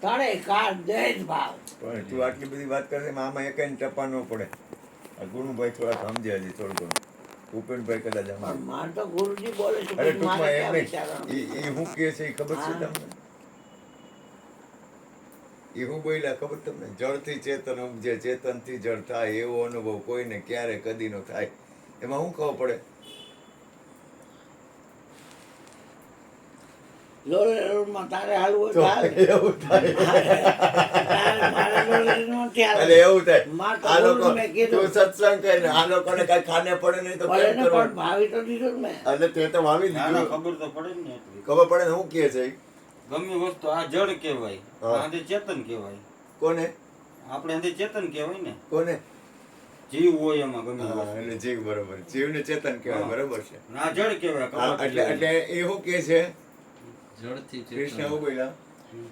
તળે કાર દેજ ભાવ. પણ તું આટલી બધી વાત કરે આમાં એકાઈ ટપા ન પડે. આ ગુણભાઈ થોડા સમજે હજી થોડું ઘણું. ભૂપેનભાઈ કદાચ પણ આમાં માર તો ગુરુજી બોલે છે અરે પછી મારે ટૂંકમાં ક્યાં એમ વિચારવાનું? નહીં એ શું કહે છે એ ખબર છે હા. તમને? એ હું બોલ્યા ખબર તમને? જળથી ચેતન ઉપજે, ચેતનથી જળ થાય એવો અનુભવ કોઈને ક્યારે કદી નો થાય. એમાં શું ખબર પડે? લોરેરોમાં તારે હાલવું તો હોય તો હાલ. એવું થાય. મારે લોરેરો નથી એટલે હાલવું. એવું થાય. માર તો આ લોકો ગુરુને મેં કીધું. તું સત્સંગ કરીને આ લોકોને કઈ ખાને પડે નહીં તો ભલે કેમ ને કરવાનું? પણ ભાવી તો દીધું ને મેં. એટલે તે તો વાવી ના ના, દીધું. ખબર તો પડે ને એટલી. ખબર પડે ને શું કહે છે ઈ? ગમે વસ્તુ આ જળ કહેવાય, હા. આને ચેતન કહેવાય. કોને આપણે આને ચેતન કહેવાય ને. કોને? જીવ હોય એમાં ગમે હા, વસ્તુ. એટલે જીવ બરોબર. જીવને ચેતન કહેવાય હા. બરોબર છે. આ જળ કહેવાય. હા, ખબર એટલે પડી એટલે એ શું કહે છે? જળથી કૃષ્ણ ચેતન. શું બોલ્યા? હમ.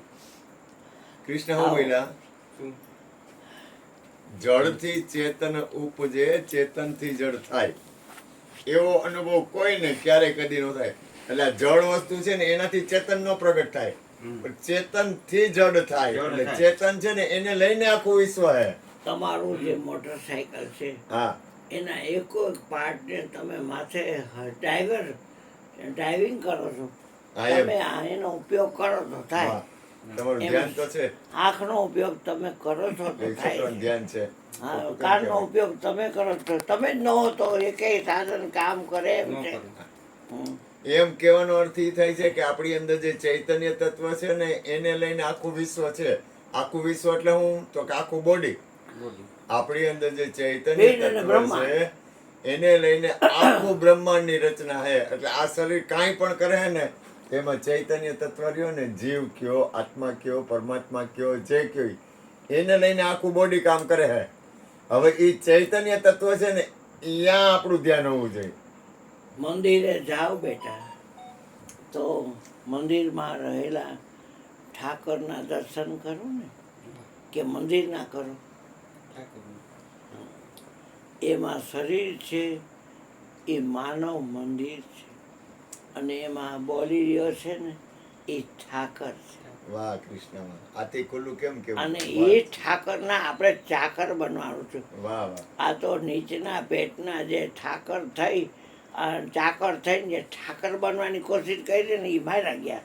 કૃષ્ણ શું આવો. બોલ્યા? શું? જળથી ચેતન ઉપજે, ચેતનથી જળ થાય એવો અનુભવ કોઈને ક્યારે કદી નો થાય. એટલે આ જળ વસ્તુ છે ને એનાથી ચેતન નો પ્રગટ થાય, હમ. પણ ચેતન થી જડ થાય. જડ એટલે થાય. ચેતન છે ને એને લઈને આખું વિશ્વ હે. તમારું જે મોટરસાયકલ છે હા એના એકો એક પાર્ટને તમે માથે ડ્રાઇવિંગ કરો છો, હા, એમ. તમે એનો ઉપયોગ કરો તો થાય. હા. તમારું એમ. ધ્યાન તો છે. આંખનો ઉપયોગ તમે કરો છો તો એ થાય. છોકરાનું ધ્યાન છે. હા, તો કેમ કાનનો કહેવાય? ઉપયોગ તમે કરો છો, તમે જ ન હો તો એકેય સાધન કામ કરે એમ ન છે. કરે. હમ. એમ કહેવાનો અર્થ એ થાય છે કે આપણી અંદર જે ચૈતન્ય તત્વ છે ને એને લઈને આખું વિશ્વ છે. આખું વિશ્વ એટલે હું તો કે આખું બોડી. બોલી. આપણી અંદર જે ચૈતન્ય વેદ અને તત્વ બ્રહ્માંડ. છે એને લઈને આખું બ્રહ્માંડની રચના છે. એટલે આ શરીર કાંઈ પણ કરે છે ને એમાં ચૈતન્ય તત્વ રહ્યો ને, જીવ કયો, આત્મા કયો, પરમાત્મા કયો, જે કયો એને લઈને આખું બોડી કામ કરે છે. હવે એ ચૈતન્ય તત્વ છે ને અહીંયા આપણું ધ્યાન હોવું જોઈએ. મંદિરે જાઓ બેટા તો મંદિરમાં રહેલા ઠાકરના દર્શન કરો ને, કે મંદિરના કરો. ઠાકોરનું. એમાં શરીર છે એ માનવ મંદિર છે, અને એમાં બોલી રહ્યો છે ને એ ઠાકર છે. વાહ કૃષ્ણ, આથી ખુલ્લું કેમ કેવું? અને વાહ. એ ઠાકરના આપણે ચાકર બનવાનું છે. વાહ વાહ. આ તો નીચના પેટના જે ઠાકર થઈ ચાકર થઈને જે ઠાકર બનવાની કોશિશ કરી ને એ માર્યા ગયા.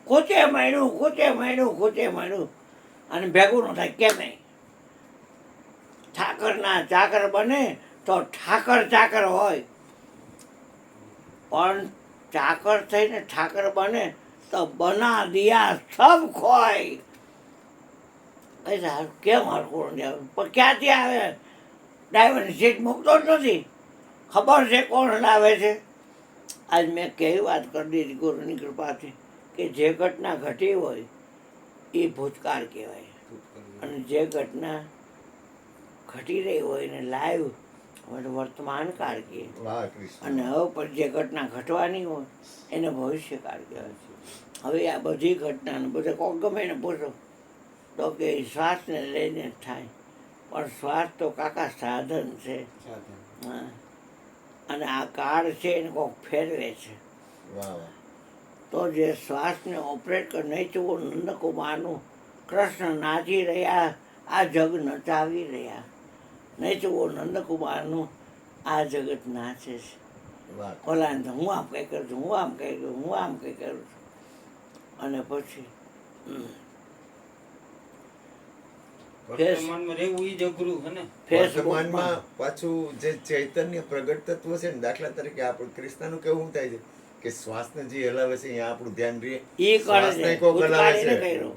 ખૂચે મળ્યું અને ભેગું ન થાય કેમ નહીં? ઠાકરના ચાકર બને તો ઠાકર ચાકર હોય, પણ ચાકર થઈને ઠાકર બને તો બના દિયા સબ ખોય. કેમ હરકું પણ ક્યાંથી આવે? ડ્રાઈવરની સીટ મૂકતો જ નથી. ખબર છે કોણ લાવે છે? આજ મેં કેવી વાત કરી દીધી ગુરુની કૃપાથી કે જે ઘટના ઘટી હોય એ ભૂતકાળ કહેવાય, અને જે ઘટના ઘટી રહી હોય એને લાઈવ વર્તમાન કાળ કહીએ, વાહ કૃષ્ણ. અને હવે પણ જે ઘટના ઘટવાની હોય એને ભવિષ્યકાળ કહેવાય છે. હવે આ બધી ઘટનાને બધા કોક ગમે એને પૂછો તો કે શ્વાસને લઈને જ થાય, પણ શ્વાસ તો કાકા સાધન છે. સાધન. હા. અને આ કાળ છે એને કોક ફેરવે છે. વાહ વાહ. તો જે શ્વાસને ઓપરેટ કરી નહીં ચૂકો નંદકુમારનું કૃષ્ણ નાચી રહ્યા, આ જગ નચાવી રહ્યા. નહીં ચૂકો નંદકુમારનું આ જગત નાચે છે. વાહ. ઓલા હું આમ કંઈ કરું છું, હું આમ કંઈ કરું, હું આમ કંઈ કરું છું. અને પછી વર્તમાનમાં રહેવું ઈ જ અઘરું છે ને. ફેસબુકમાં વર્તમાનમાં પાછું જે ચૈતન્ય પ્રગટ તત્વ છે ને, દાખલા તરીકે આપણું કૃષ્ણનું કેવું થાય છે કે શ્વાસને જે હલાવે છે અહીંયા આપણું ધ્યાન રહે. એ કરે શ્વાસને છે, કોક હલાવે ભૂતકાળીને છે. કર્યું,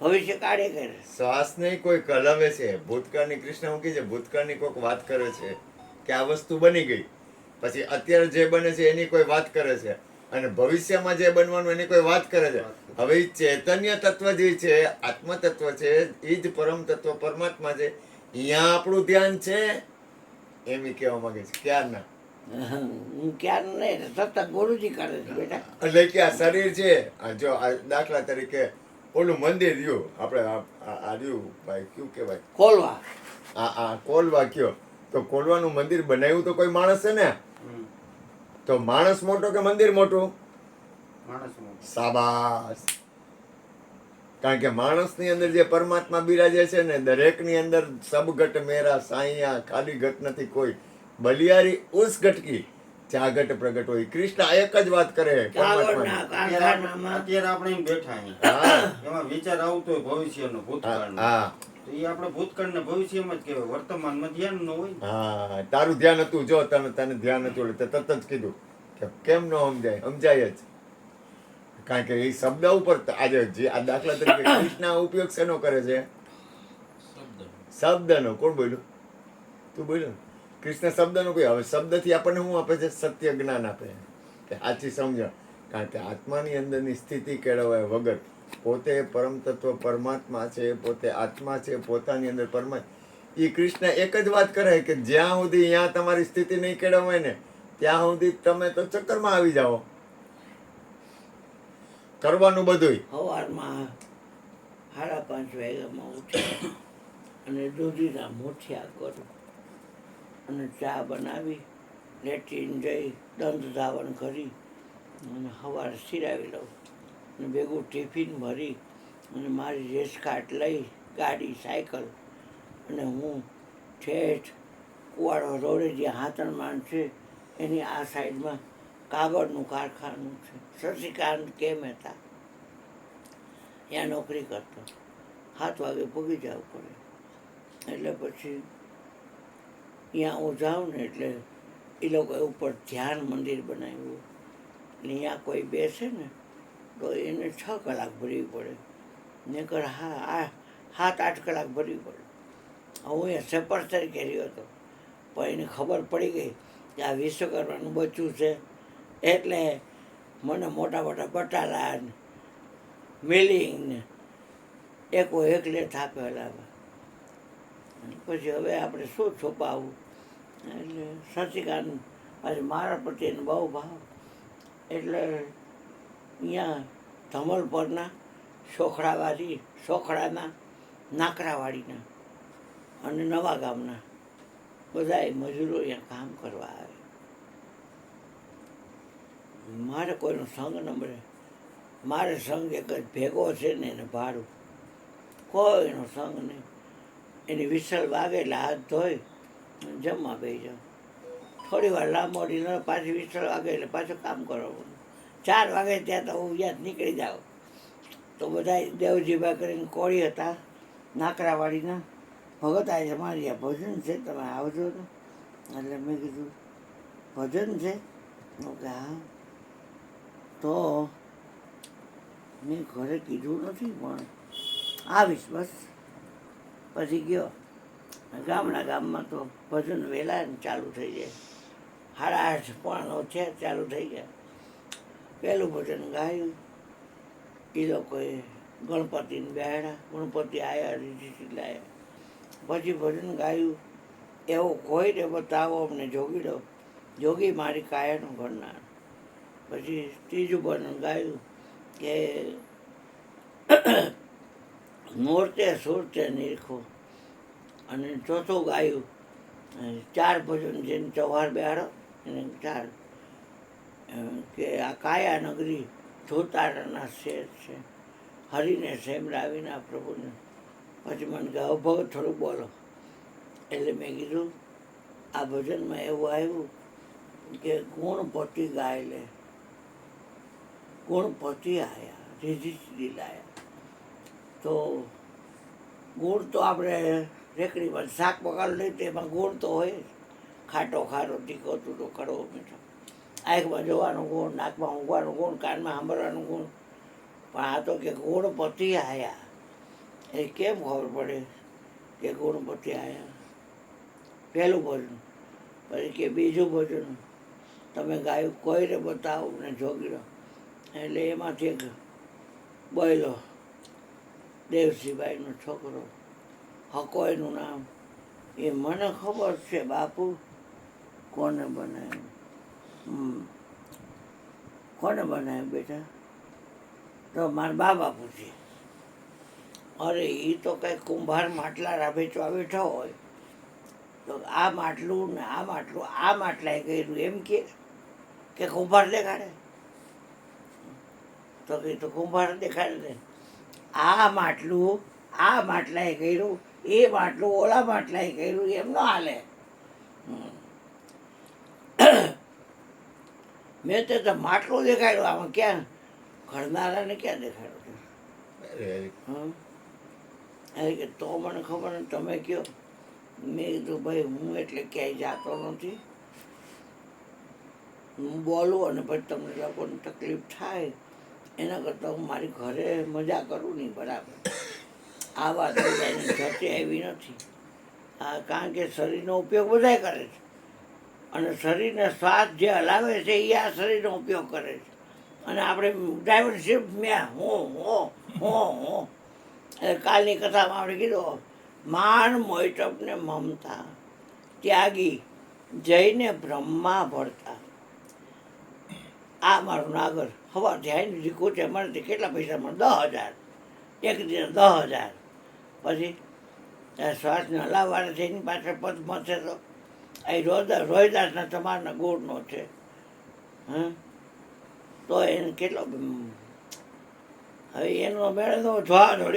ભવિષ્યકાળે કરે. શ્વાસને કોઈ હલાવે છે. ભૂતકાળની કૃષ્ણ શું કહે છે? ભૂતકાળની કોઈક વાત કરે છે કે આ વસ્તુ બની ગઈ, પછી અત્યારે જે બને છે એની કોઈ વાત કરે છે, અને ભવિષ્યમાં જે બનવાનું એની કોઈ વાત કરે છે. હવે ઈ ચૈતન્ય તત્વ જે છે, આત્મ તત્વ છે, એ જ પરમ તત્વ પરમાત્મા છે. અહીંયા આપણું ધ્યાન છે એમ ઈ કહેવા માંગે છે. ક્યારના હું ક્યાં નહીં, સતત ગુરુજી કરે છે બેટા. એટલે કે આ શરીર છે, આ જો આ દાખલા તરીકે ઓલું મંદિર રહ્યું આપણે આ રહ્યું ભાઈ કયું કહેવાય, ખોલવા આ કોલવા કયો, તો કોલવાનું મંદિર બનાવ્યું તો કોઈ માણસ છે ને, હમ. તો માણસ મોટો કે મંદિર મોટું? માણસ મોટો. શાબાશ. કારણ કે માણસની અંદર જે પરમાત્મા બિરાજે છે ને દરેકની અંદર સબ ઘટ મેરા સાઈયા, ખાલી ઘટ નથી કોઈ, બલિયારી ઉસ ઘટકી ચા ઘટ પ્રગટ હોય. કૃષ્ણ એક જ વાત કરે કાગળના પરમાત્માની. કારખાનામાં અત્યારે આપણે અહીં બેઠા અહીંયા હા એમાં વિચાર આવતો હોય ભવિષ્યનો ભૂતકાળનો હા તો એ આપણે ભૂતકાળ ને ભવિષ્યમાં જ કહેવાય વર્તમાનમાં ધ્યાન ન હોય ને. હા તારું ધ્યાન હતું, જો તને ધ્યાન હતું એટલે તે તરત જ કીધું કે કેમ ન સમજાય, સમજાય જ. કારણ કે એ શબ્દ ઉપર આજે જે આ દાખલા તરીકે કૃષ્ણ ઉપયોગ શેનો કરે છે? શબ્દનો. કોણ બોલ્યું? તું બોલ્યો ને? કૃષ્ણ શબ્દનો ઉપયોગ. હવે શબ્દથી આપણને શું આપે છે? સત્ય જ્ઞાન આપે કે સાચી સમજણ. કારણ કે આત્માની અંદરની સ્થિતિ કેળવાય વગર પોતે પરમ તત્વ પરમાત્મા છે, પોતે આત્મા છે, પોતાની અંદર પરમાત્મા, એ કૃષ્ણ એક જ વાત કરે કે જ્યાં સુધી અહીંયા તમારી સ્થિતિ નહીં કેળવાય ને ત્યાં સુધી તમે તો ચક્કરમાં આવી જાઓ. કરવાનું બધુંય. સવારમાં 5:30 વાગ્યામાં ઉઠી અને દૂધીના મૂઠિયા કરું અને ચા બનાવી લેટ્રિન જઈ દંત ધાવણ કરી અને સવારે સિરાવી લઉં અને ભેગું ટિફિન ભરી અને મારી રેસકાટ લઈ ગાડી સાયકલ અને હું ઠેઠ કુવાડો રોડે જ્યાં હાથણમાન છે એની આ સાઈડમાં કાગળનું કારખાનું છે, શશિકાંત કે મહેતા, ત્યાં નોકરી કરતો. 7 વાગે પૂગી જવું પડે. એટલે પછી ત્યાં હું જાઉં ને એટલે એ લોકોએ ઉપર ધ્યાન મંદિર બનાવ્યું. એટલે ત્યાં કોઈ બેસે ને તો એને 6 કલાક ભરવી પડે, નહીંતર હા 7-8 કલાક ભરવી પડે. હું એ સેપર તરીકે રહ્યો હતો, પણ એને ખબર પડી ગઈ કે આ વિશ્વકર્માનું બચ્ચું છે એટલે મને મોટા મોટા બટાલા ને મિલિંગ ને એકલે થાપેલા. પછી હવે આપણે શું છુપાવવું? એટલે શશિકાંત પછી મારા પ્રત્યેનો બહુ ભાવ. એટલે અહીંયા ધમલ પરના સોખડાના નાકરાવાડીના અને નવા ગામના બધાય મજૂરો અહીંયા કામ કરવા આવે. મારે કોઈનો સંગ ન મળે. મારે સંગ એક જ ભેગો છે ને એને ભાડું, કોઈનો સંગ નહીં. એની વિસલ વાગે એટલે હાથ ધોઈ જમવા બેસી જાઉં. થોડી વાર લાંબોડી ન પાછી વિસલ વાગે એટલે પાછું કામ કરવાનું. 4 વાગે ત્યાં તો હું યાદ નીકળી જાઉં. તો બધા દેવજીભાઈ કરીને કોળી હતા નાકરાવાડીના, ભગત આજે મારી આ ભજન છે તમે આવજો ને. એટલે મેં કીધું ભજન છે? કે હા. તો મેં ઘરે કીધું નથી પણ આવીશ બસ. પછી ગયો. ગામમાં તો ભજન વહેલા ચાલુ થઈ જાય, 8:30 પોણા 9 છે ચાલુ થઈ ગયા. પહેલું ભજન ગાયું. એ લોકોએ ગણપતિને બેહાડ્યા, ગણપતિ આવ્યા, રીતિ લાવ્યા. પછી ભજન ગાયું, એવો કોઈને બતાવો અમને જોગીડો, જોગી મારી કાયાનું ઘડનાર. પછી ત્રીજું ભજન ગાયું કે મૂર્તે સુરતે નિરખો. અને ચોથું ગાયું 4 ભજન જેને ચૌહાર બેહાડો એને 4 કે આ કાયા નગરી જોતારના શેર છે, હરિને સેમરાવીના પ્રભુને. પછી મને કહે ભગત થોડું બોલો. એટલે મેં કીધું આ ભજનમાં એવું આવ્યું કે ગુણપતિ ગાય લે, ગુણપતિ આવ્યા, રીધિ લાયા. તો ગુણ તો આપણે રેકડીમાં શાક પકાડું લઈ તો એમાં ગુણ તો હોય જ. ખાટો ખારો તીખો તૂટો કડવો મીઠો. આંખમાં જોવાનું ગુણ, નાકમાં ઊંઘવાનું ગુણ, કાનમાં સાંભળવાનું ગુણ. પણ આ તો કે ગુણપતિ આવ્યા. એ કેમ ખબર પડે કે ગુણપતિ આવ્યા? પહેલું ભજન. પછી કે બીજું ભજન તમે ગાયું કોઈને બતાવો ને જોગીડો. એટલે એમાંથી એક બોયલો દેવસિંહભાઈનો છોકરો, હકોયનું નામ. એ મને ખબર છે બાપુ કોને બનાવ્યું. કોને બનાવ્યું બેટા? તો મારા બાબા પૂછે. અરે એ તો કંઈ કુંભાર માટલા રાભેચવા બેઠો હોય તો આ માટલું ને આ માટલું આ માટલાએ કર્યું એમ કે કુંભાર દેખાડે? તો કે તો કુંભાર દેખાડે ને આ માટલાએ કર્યું, એ માટલું ઓલા માટલાએ કર્યું, એમ ન હાલે. મેં તો માટલું દેખાડ્યું, આમાં ક્યાં ઘડનારાને ક્યાં દેખાડ્યું? અરે, હં અરે કે તો મને ખબર ને, તમે કહો. મેં કીધું ભાઈ હું એટલે ક્યાંય જાતો નથી, હું બોલું અને પછી તમને લોકોને તકલીફ થાય એના કરતાં હું મારી ઘરે મજા કરું નહીં, બરાબર? આ વાત બધાની ઘટે એવી નથી. કારણ કે શરીરનો ઉપયોગ બધાય કરે છે, અને શરીરને શ્વાસ જે હલાવે છે એ આ શરીરનો ઉપયોગ કરે છે. અને આપણે ડ્રાઈવર શિફ્ટ મેં હું એટલે કાલની કથામાં આપણે કીધું, માન મોઈટપને મમતા ત્યાગી જઈને બ્રહ્મા ભરતા. આ મારું નાગર હવા ધ્યાન રીકું છે, મને કેટલા પૈસા મળે? 10,000 એક દિવસ, 10,000. પછી શ્વાસને હલાવવાના છે, એની પાછળ પદ મળશે તો અહીં રોહિદાસના તમારના ગુણનો છે. તો એને કેટલો હવે એનો મેળે તો થોડા.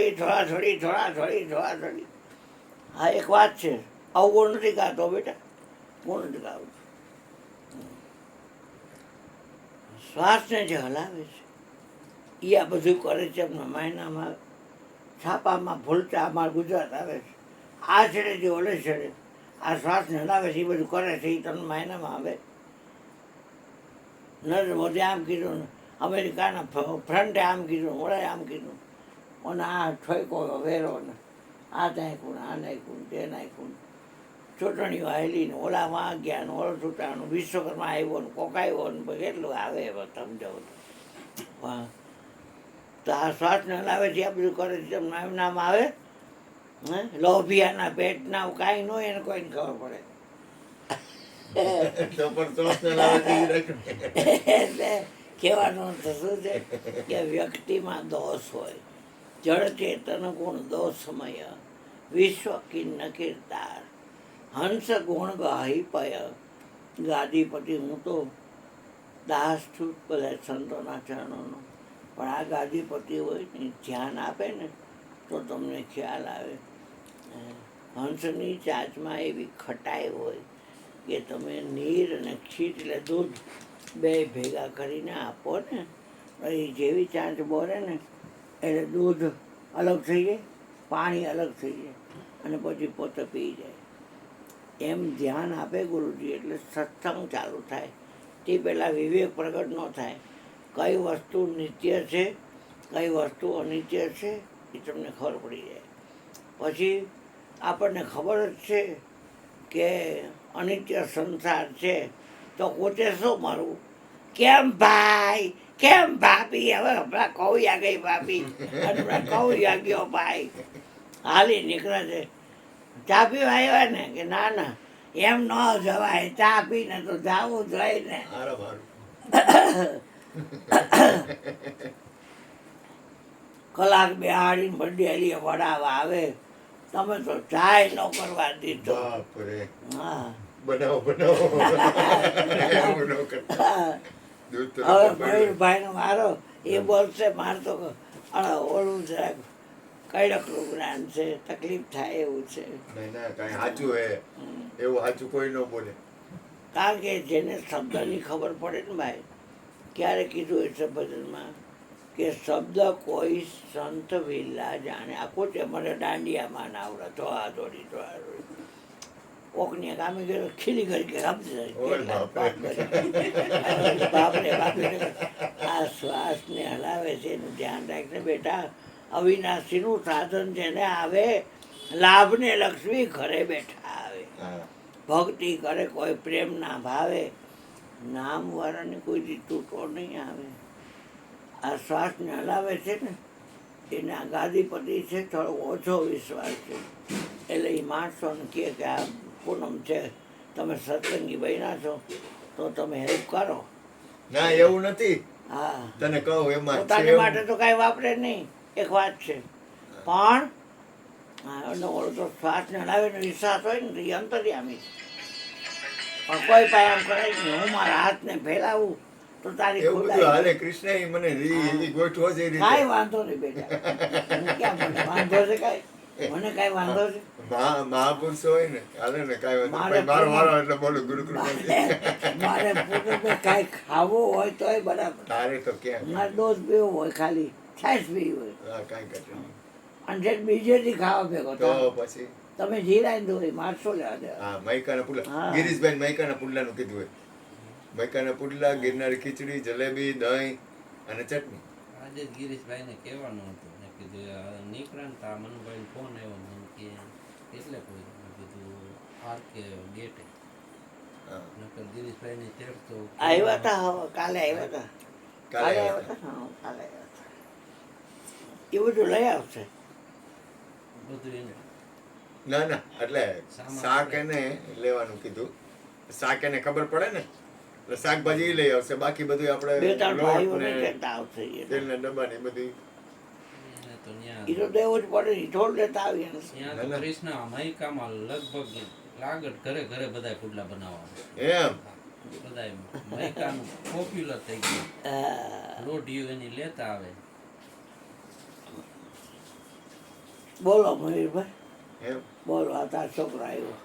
હા, એક વાત છે, આવું ગુણ નથી ગાતો બેટા, ગુણ નથી ગાવું. શ્વાસને જે હલાવે છે એ આ બધું કરે છે. એમના મહિનામાં છાપામાં ભૂલતા અમારા ગુજરાત આવે છે, આ છેડે જે ઓલે છેડે આ શ્વાસને હલાવે છે એ બધું કરે છે, એ તમને મહિનામાં આવે. નરેન્દ્ર મોદી આમ કીધું, અમેરિકાના ફ્રન્ટે આમ કીધું, ઓળે આમ કીધું, અને આ ઠોકો વેરો ને આ નાખ્યું ને આ નાખ્યું તે નાખ્યું. ચૂંટણીઓ આવેલી ને ઓલામાં ગયા ને ઓલો ચૂંટાણું, વિશ્વકર્મા આવ્યો ને કોક આવ્યો ને કેટલું આવે એમાં સમજાવું. તો આ શ્વાસને હલાવે છે આ બધું કરે છે, એમ નામ આવે. લોભિયાના પેટના કાંઈ ન હોય એને કોઈને ખબર પડે. તો પણ શ્વાસને લાવે છે ઈ રાખ્યું. એટલે કહેવાનો અર્થ શું છે કે વ્યક્તિમાં દોષ હોય. જળ ચેતન ગુણ દોષમય વિશ્વ કિન્ન કીર્તાર હંસ ગુણ ગાહી પય. ગાદીપતિ હું તો દાસ છું બધા સંતોના ચરણોનો, પણ આ ગાદીપતિ હોય ને ધ્યાન આપે ને તો તમને ખ્યાલ આવે. હંસની ચાંચમાં એવી ખટાઈ હોય કે તમે નીર અને ક્ષીર એટલે દૂધ બે ભેગા કરીને આપો ને, એ જેવી ચાંચ બોરે ને એટલે દૂધ અલગ થઈ જાય, પાણી અલગ થઈ જાય, અને પછી પોતે પી જાય. એમ ધ્યાન આપે ગુરુજી એટલે સત્સંગ ચાલુ થાય. તે પહેલાં વિવેક પ્રગટ ન થાય. કઈ વસ્તુ નિત્ય છે, કઈ વસ્તુ અનિત્ય છે એ તમને ખબર પડી જાય. પછી આપણને ખબર જ છે કે અનિત્ય સંસાર છે, તો પોતે શું મારું? કેમ ભાઈ, કેમ ભાભી? હવે હમણાં કૌયા ગઈ ભાભી અને હમણાં કૌયા ગયો ભાઈ, હાલી નીકળે છે. ચા પીવા આવ્યા ને કે ના ના એમ ન જવાય, ચા પીને તો જવું જોઈએ ને. હારું, હારું. કલાક બેહાડીને બડેલીએ વડાવા આવે, તમે તો ચાય ન કરવા દીધો. બાપ રે. હા, બનાવો એવું ન કરતા. દૂધ તો હવે નતું પડ્યું. મયુરભાઈનો મારો એ બોલશે, મારે તો ઓલું જરાક કડકનું જ્ઞાન છે, તકલીફ થાય એવું છે. નહીં ના, કાંઈ સાચું હે એવું સાચું કોઈ ન બોલે. કારણ કે જેને શબ્દની ખબર પડે ને ભાઈ, ક્યારે કીધું એ છે ભજનમાં કે શબ્દ કોઈ સંત વિલા જાણે. આખું છે મને દાંડિયામાં નાવડા ધોળા ધોડી. કોકની કામે ગયો ખીલી કરી કે ઓય બાપરે બાપરે. આ શ્વાસને હલાવે છે એનું ધ્યાન રાખને બેટા. અવિનાશીનું સાધન જેને આવે, લાભને લક્ષ્મી ઘરે બેઠા આવે. હા. ભક્તિ કરે કોઈ પ્રેમ ના ભાવે, નામ વાળાને કોઈ દી તૂટો નહીં આવે. આ શ્વાસને હલાવે છે ને એના ગાદીપતિ છે, થોડો ઓછો વિશ્વાસ છે. એટલે એ માણસોને કહે કે આ પૂનમ છે, તમે સત્સંગી બન્યા છો તો તમે હેલ્પ કરો. ના એવું નથી, હા, તને કહું એમાં છે પોતાની એવું. માટે તો કાંઈ વાપરે નહીં, એક વાત છે. પણ એનો ઓળો તો શ્વાસને હલાવીને વિશ્વાસ હોય ને તો એ અંતર્યામી છે. પણ કોઈ પાસે આમ કરે જ નહીં. હું મારા હાથને ફેલાવું તો તારી એવું બધું ખોલાઈ હાલે કૃષ્ણ ઈ મને ઈ ગોઠવો છે એ રીતે કાંઈ વાંધો નહીં બેટા મને ક્યાં મને વાંધો છે કાંઈ મને કાંઈ વાંધો છે મહાપુરુષો હોય ને હાલે ને કાંઈ વાંધો મારે નહીં. મારો વારો એટલે બોલું ગુરુ કૃપા મારે પોતે કાંઈ ખાવું હોય તોય બરાબર તારે તો ક્યાં મારે ડોઝ પીવો હોય ખાલી છાશ પીવી હોય હા કાંઈ ઘટે નહીં. અને જે બીજેથી ખાવા ભેગો તો થાય. પછી તમે જીરાય દોરી મારશો લેવા દેવા હા મૈકાના પુડલા હા. ગિરીશભાઈ મૈકાના પુડલાનું કીધું હોય મૈકાના પુડલા ગિરનારી ખીચડી જલેબી દહીં અને ચટણી. આજે જ ગિરીશભાઈને કહેવાનું હતું મેં કીધું નિક્રાંત આ મનુભાઈ ફોન આવ્યો મને કે એટલે કોઈ મેં કીધું આરકે ગેટે હા નકર ગિરીશભાઈની ચેર તો આવ્યા હતા હવે કાલે આવ્યા હતા કાલે આવ્યા હતા હા કાલે આવ્યા હતા એ બધું લઈ આવશે બધું એને ના ના એટલે સામાન શાક એને લેવાનું કીધું શાક એને ખબર પડે ને એટલે શાકભાજી ઈ લઈ આવશે બાકી બધું બે આપણે ત્રણ લોટ ભાઈઓને ને કહેતા આવશે એ. તેલ ને ડબ્બા ને બધી એને તો ન્યા એ તો દેવું જ પડે ને થોડું લેતા આવીએ ને ત્યાં ના, તો ના. કૃષ્ણ મહિકામાં લગભગ લાગત ઘરે ઘરે બધા પુડલા બનાવવા એમ બધા મહિકાનું પોપ્યુલર થઈ ગયું હા. લોઢીઓ એની લેતા આવે બોલો મયુરભાઈ એમ બોલો આ તાર છોકરો આવ્યો